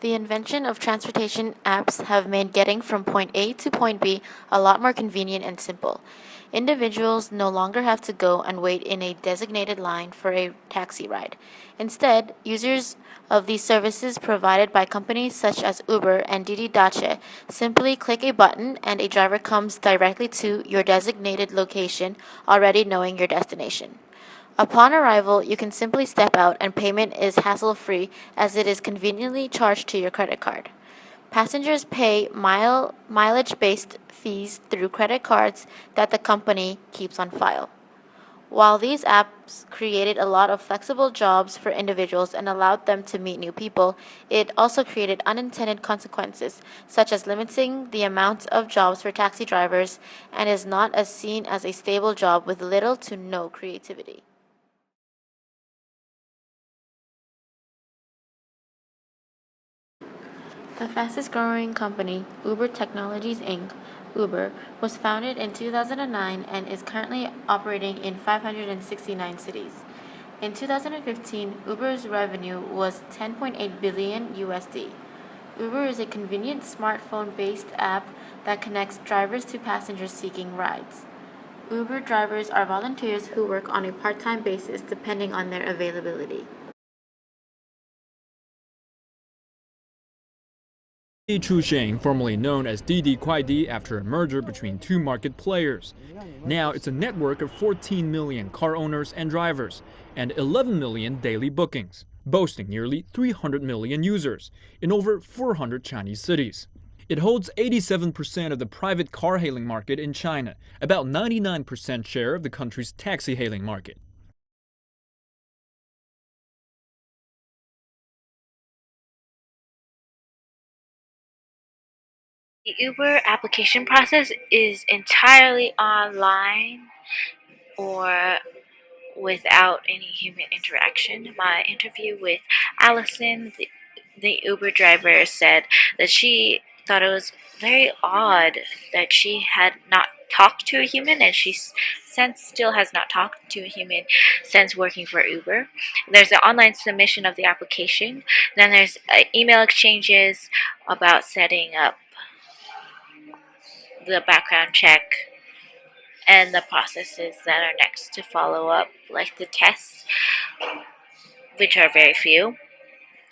The invention of transportation apps have made getting from point A to point B a lot more convenient and simple. Individuals no longer have to go and wait in a designated line for a taxi ride. Instead, users of these services provided by companies such as Uber and Didi Dache simply click a button and a driver comes directly to your designated location, already knowing your destination. Upon arrival, you can simply step out and payment is hassle-free as it is conveniently charged to your credit card. Passengers pay mileage-based fees through credit cards that the company keeps on file. While these apps created a lot of flexible jobs for individuals and allowed them to meet new people, it also created unintended consequences, such as limiting the amount of jobs for taxi drivers and is not as seen as a stable job with little to no creativity. The fastest growing company, Uber Technologies Inc., Uber, was founded in 2009 and is currently operating in 569 cities. In 2015, Uber's revenue was 10.8 billion USD. Uber is a convenient smartphone-based app that connects drivers to passengers seeking rides. Uber drivers are volunteers who work on a part-time basis depending on their availability. Chuxing, formerly known as Didi Kuaidi after a merger between two market players. Now it's a network of 14 million car owners and drivers and 11 million daily bookings, boasting nearly 300 million users in over 400 Chinese cities. It holds 87% of the private car hailing market in China, about 99% share of the country's taxi hailing market. The Uber application process is entirely online or without any human interaction. My interview with Allison, the Uber driver, said that she thought it was very odd that she had not talked to a human, and she since still has not talked to a human since working for Uber. There's an online submission of the application, then there's email exchanges about setting up the background check and the processes that are next to follow up, like the tests, which are very few.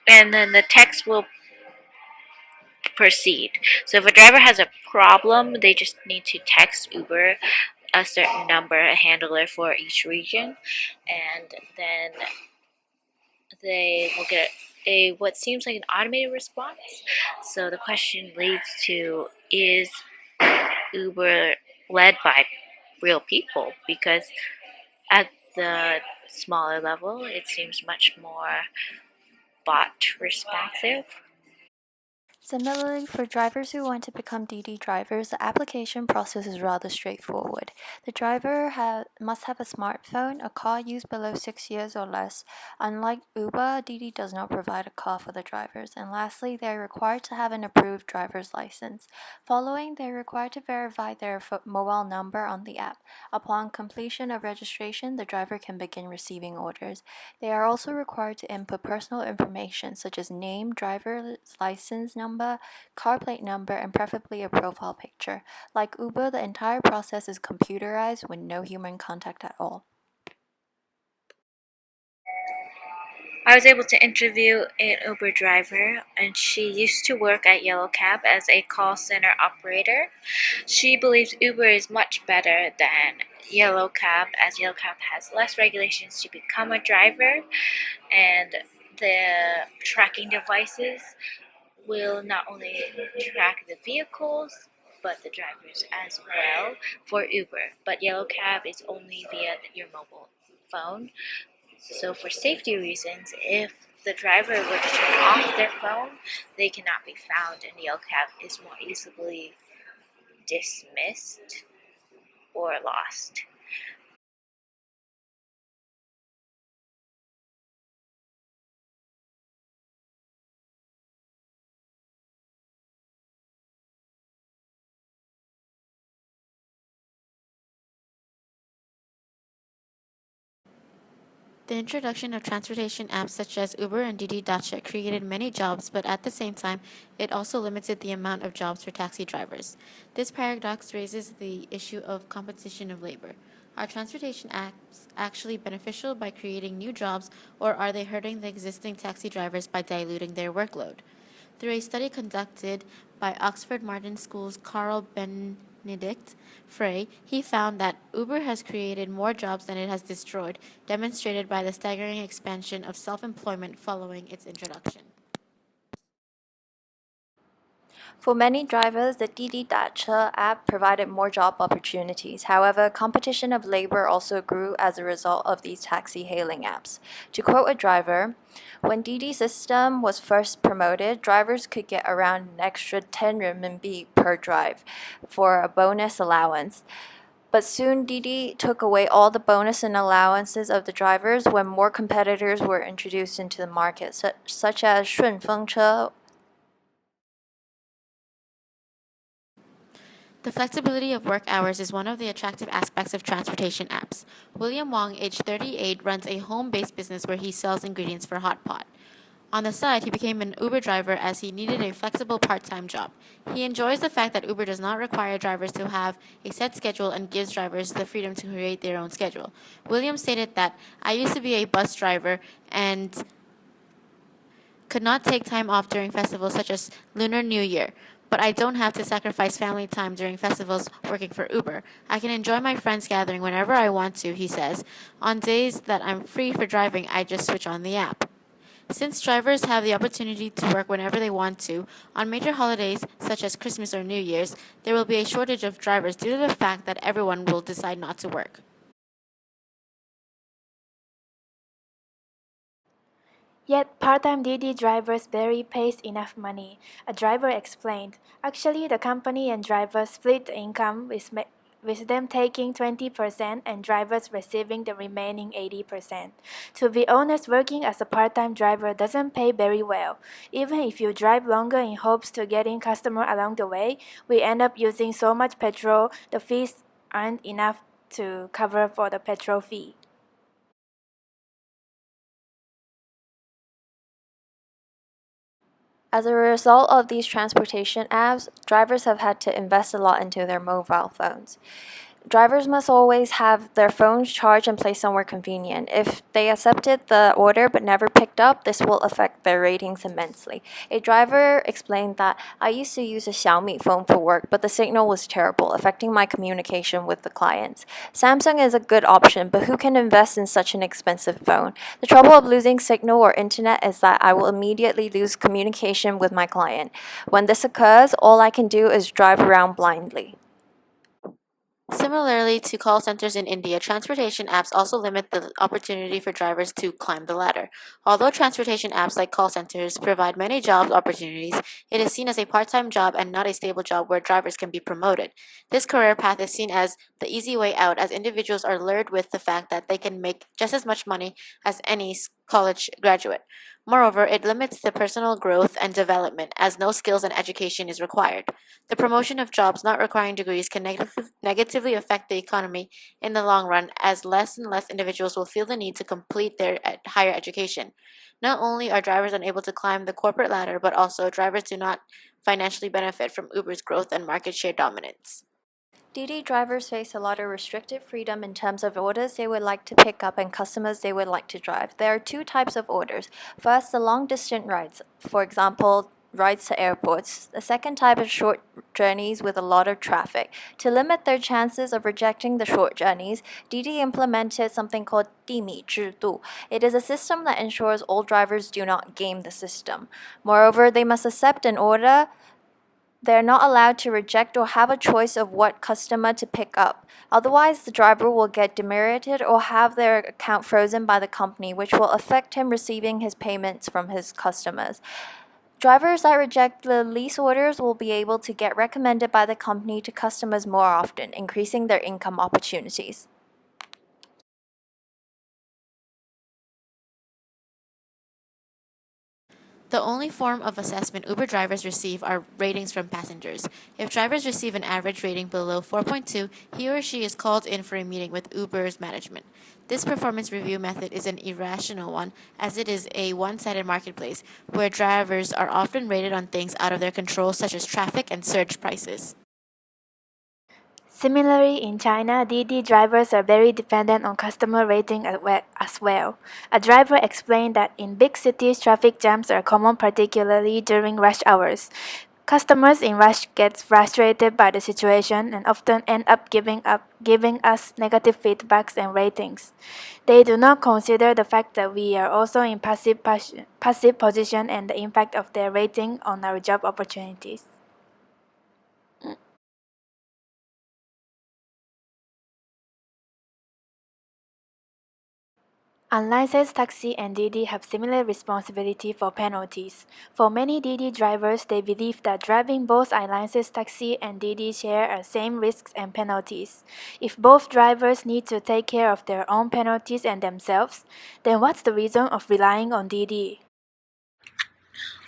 And then the text will proceed. So if a driver has a problem, they just need to text Uber a certain number, a handler for each region, and then they will get a what seems like an automated response. So the question leads to, is Uber led by real people? Because at the smaller level, it seems much more bot responsive. Similarly, for drivers who want to become DD drivers, the application process is rather straightforward. The driver must have a smartphone, a car used below 6 years or less. Unlike Uber, DD does not provide a car for the drivers. And lastly, they are required to have an approved driver's license. Following, they are required to verify their mobile number on the app. Upon completion of registration, the driver can begin receiving orders. They are also required to input personal information such as name, driver's license number, car plate number, and preferably a profile picture. Like Uber, the entire process is computerized with no human contact at all. I was able to interview an Uber driver, and she used to work at Yellow Cab as a call center operator. She believes Uber is much better than Yellow Cab, as Yellow Cab has less regulations to become a driver, and the tracking devices will not only track the vehicles but the drivers as well for Uber. But Yellow Cab is only via your mobile phone. So for safety reasons, if the driver were to turn off their phone, they cannot be found, and Yellow Cab is more easily dismissed or lost. The introduction of transportation apps such as Uber and Didi Dacha created many jobs, but at the same time, it also limited the amount of jobs for taxi drivers. This paradox raises the issue of competition of labor. Are transportation apps actually beneficial by creating new jobs, or are they hurting the existing taxi drivers by diluting their workload? Through a study conducted by Oxford Martin School's Carl Benedict Frey, he found that Uber has created more jobs than it has destroyed, demonstrated by the staggering expansion of self-employment following its introduction. For many drivers, the Didi Dacha app provided more job opportunities. However, competition of labor also grew as a result of these taxi hailing apps. To quote a driver, when Didi system was first promoted, drivers could get around an extra 10 renminbi per drive for a bonus allowance. But soon Didi took away all the bonus and allowances of the drivers when more competitors were introduced into the market, such as 顺风车. The flexibility of work hours is one of the attractive aspects of transportation apps. William Wong, age 38, runs a home-based business where he sells ingredients for hot pot. On the side, he became an Uber driver as he needed a flexible part-time job. He enjoys the fact that Uber does not require drivers to have a set schedule and gives drivers the freedom to create their own schedule. William stated that, "I used to be a bus driver and could not take time off during festivals such as Lunar New Year, but I don't have to sacrifice family time during festivals working for Uber. I can enjoy my friends gathering whenever I want to," he says. "On days that I'm free for driving, I just switch on the app." Since drivers have the opportunity to work whenever they want to, on major holidays such as Christmas or New Year's, there will be a shortage of drivers due to the fact that everyone will decide not to work. Yet part-time Didi drivers barely pays enough money, a driver explained. Actually, the company and drivers split the income with them taking 20% and drivers receiving the remaining 80%. To be honest, working as a part-time driver doesn't pay very well. Even if you drive longer in hopes to get in customer along the way, we end up using so much petrol, the fees aren't enough to cover for the petrol fee. As a result of these transportation apps, drivers have had to invest a lot into their mobile phones. Drivers must always have their phones charged and placed somewhere convenient. If they accepted the order but never picked up, this will affect their ratings immensely. A driver explained that, "I used to use a Xiaomi phone for work, but the signal was terrible, affecting my communication with the clients. Samsung is a good option, but who can invest in such an expensive phone? The trouble of losing signal or internet is that I will immediately lose communication with my client. When this occurs, all I can do is drive around blindly." Similarly to call centers in India, transportation apps also limit the opportunity for drivers to climb the ladder. Although transportation apps like call centers provide many job opportunities, it is seen as a part-time job and not a stable job where drivers can be promoted. This career path is seen as the easy way out as individuals are lured with the fact that they can make just as much money as any college graduate. Moreover, it limits the personal growth and development as no skills and education is required. The promotion of jobs not requiring degrees can negatively affect the economy in the long run as less and less individuals will feel the need to complete their higher education. Not only are drivers unable to climb the corporate ladder, but also drivers do not financially benefit from Uber's growth and market share dominance. Didi drivers face a lot of restricted freedom in terms of orders they would like to pick up and customers they would like to drive. There are two types of orders. First, the long distance rides, for example, rides to airports. The second type is short journeys with a lot of traffic. To limit their chances of rejecting the short journeys, Didi implemented something called 地米制度. It is a system that ensures all drivers do not game the system. Moreover, they must accept an order. They're not allowed to reject or have a choice of what customer to pick up. Otherwise, the driver will get demeritated or have their account frozen by the company, which will affect him receiving his payments from his customers. Drivers that reject the lease orders will be able to get recommended by the company to customers more often, increasing their income opportunities. The only form of assessment Uber drivers receive are ratings from passengers. If drivers receive an average rating below 4.2, he or she is called in for a meeting with Uber's management. This performance review method is an irrational one, as it is a one sided marketplace where drivers are often rated on things out of their control, such as traffic and surge prices. Similarly, in China, Didi drivers are very dependent on customer rating as well. A driver explained that in big cities, traffic jams are common, particularly during rush hours. Customers in rush get frustrated by the situation and often end up giving us negative feedbacks and ratings. They do not consider the fact that we are also in passive position and the impact of their rating on our job opportunities. Unlicensed taxi and Didi have similar responsibility for penalties. For many Didi drivers, they believe that driving both unlicensed taxi and Didi share the same risks and penalties. If both drivers need to take care of their own penalties and themselves, then what's the reason of relying on Didi?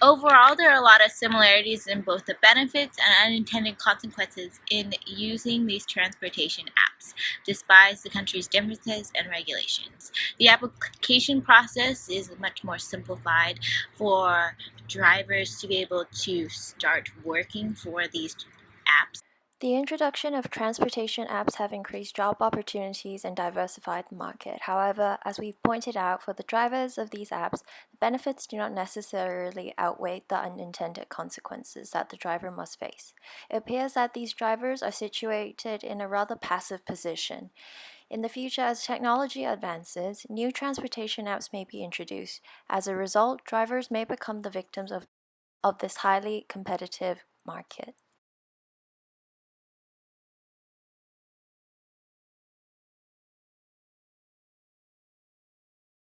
Overall, there are a lot of similarities in both the benefits and unintended consequences in using these transportation apps, despite the country's differences and regulations. The application process is much more simplified for drivers to be able to start working for these apps. The introduction of transportation apps have increased job opportunities and diversified the market. However, as we've pointed out, for the drivers of these apps, the benefits do not necessarily outweigh the unintended consequences that the driver must face. It appears that these drivers are situated in a rather passive position. In the future, as technology advances, new transportation apps may be introduced. As a result, drivers may become the victims of this highly competitive market.